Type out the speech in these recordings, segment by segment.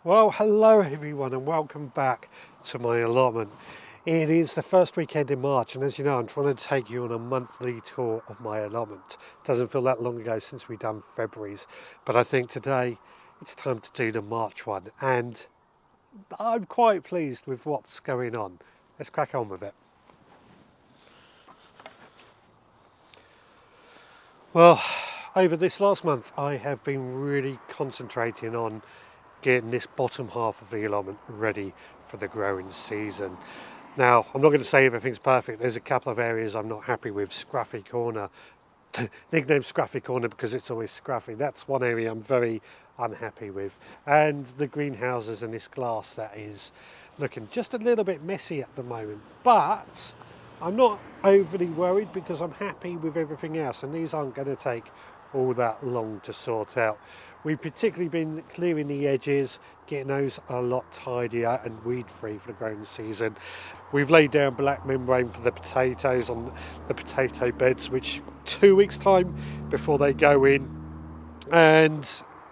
Well, hello everyone and welcome back to my allotment. It is the first weekend in March, and as you know, I'm trying to take you on a monthly tour of my allotment. Doesn't feel that long ago since we've done February's, but I think today it's time to do the March one, and I'm quite pleased with what's going on. Let's crack on with it. Well, over this last month, I have been really concentrating on getting this bottom half of the allotment ready for the growing season. Now, I'm not going to say everything's perfect. There's a couple of areas I'm not happy with. Scruffy Corner, nicknamed Scruffy Corner because it's always scruffy. That's one area I'm very unhappy with. And the greenhouses and this glass that is looking just a little bit messy at the moment. But I'm not overly worried because I'm happy with everything else, and these aren't going to take all that long to sort out. We've particularly been clearing the edges, getting those a lot tidier and weed free for the growing season. We've laid down black membrane for the potatoes on the potato beds, which 2 weeks time before they go in. And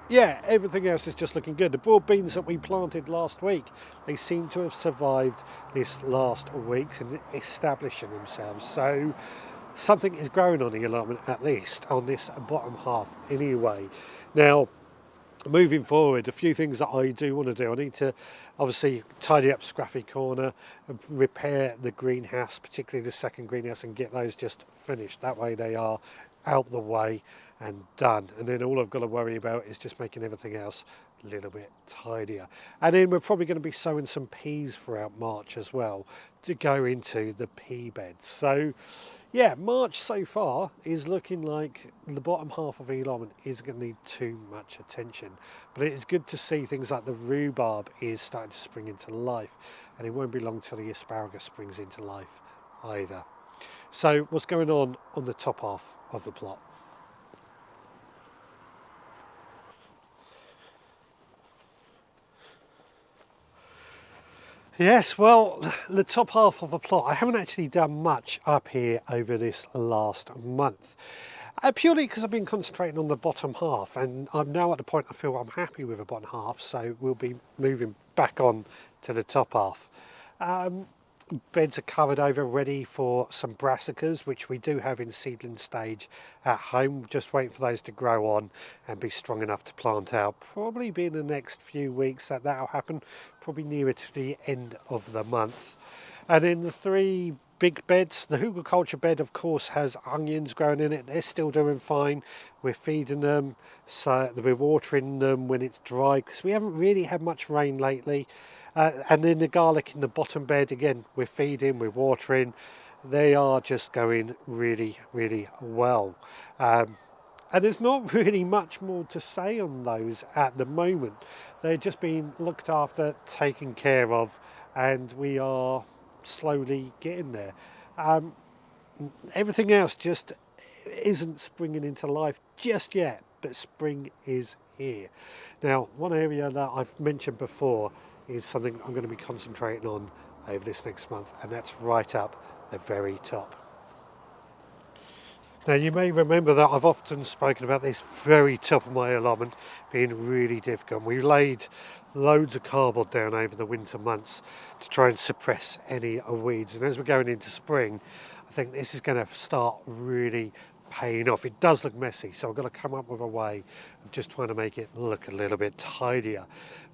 yeah, everything else is just looking good. The broad beans that we planted last week, they seem to have survived this last week and establishing themselves. So something is growing on the allotment, at least on this bottom half anyway. Now, moving forward, a few things that I do want to do. I need to obviously tidy up Scruffy Corner, repair the greenhouse, particularly the second greenhouse, and get those just finished. That way they are out the way and done. And then all I've got to worry about is just making everything else a little bit tidier. And then we're probably going to be sowing some peas throughout March as well to go into the pea beds. So yeah, March so far is looking like the bottom half of the allotment is going to need too much attention. But it is good to see things like the rhubarb is starting to spring into life, and it won't be long till the asparagus springs into life either. So what's going on the top half of the plot? Yes, well, the top half of the plot, I haven't actually done much up here over this last month. Purely because I've been concentrating on the bottom half, and I'm now at the point I feel I'm happy with the bottom half, so we'll be moving back on to the top half. Um, Beds are covered over ready for some brassicas, which we do have in seedling stage at home, just waiting for those to grow on and be strong enough to plant out. Probably be in the next few weeks that'll happen, probably nearer to the end of the month. And in the three big beds, the hugelkultur bed of course has onions growing in it. They're still doing fine. We're feeding them, so we're watering them when it's dry because we haven't really had much rain lately. And then the garlic in the bottom bed, again, we're feeding, we're watering. They are just going really, really well. And there's not really much more to say on those at the moment. They're just being looked after, taken care of, and we are slowly getting there. Um, Everything else just isn't springing into life just yet, but spring is here. Now, one area that I've mentioned before is something I'm going to be concentrating on over this next month, and that's right up the very top. Now, you may remember that I've often spoken about this very top of my allotment being really difficult. We laid loads of cardboard down over the winter months to try and suppress any weeds, and as we're going into spring, I think this is going to start really paying off. It does look messy, so I've got to come up with a way of just trying to make it look a little bit tidier.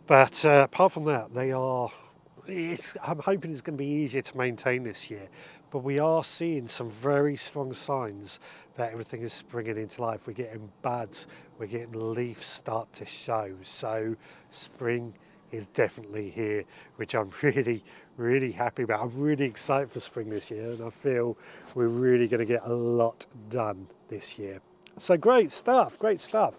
But apart from that, I'm hoping it's going to be easier to maintain this year, but we are seeing some very strong signs that everything is springing into life. We're getting buds, we're getting leaves start to show. So spring is definitely here, which I'm really, really happy about. I'm really excited for spring this year, and I feel we're really going to get a lot done this year. So great stuff, great stuff.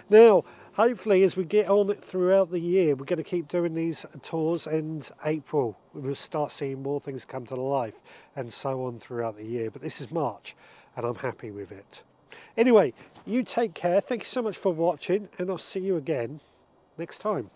Now, hopefully as we get on throughout the year, we're going to keep doing these tours, and April we'll start seeing more things come to life and so on throughout the year. But this is March and I'm happy with it. Anyway, you take care. Thank you so much for watching, and I'll see you again next time.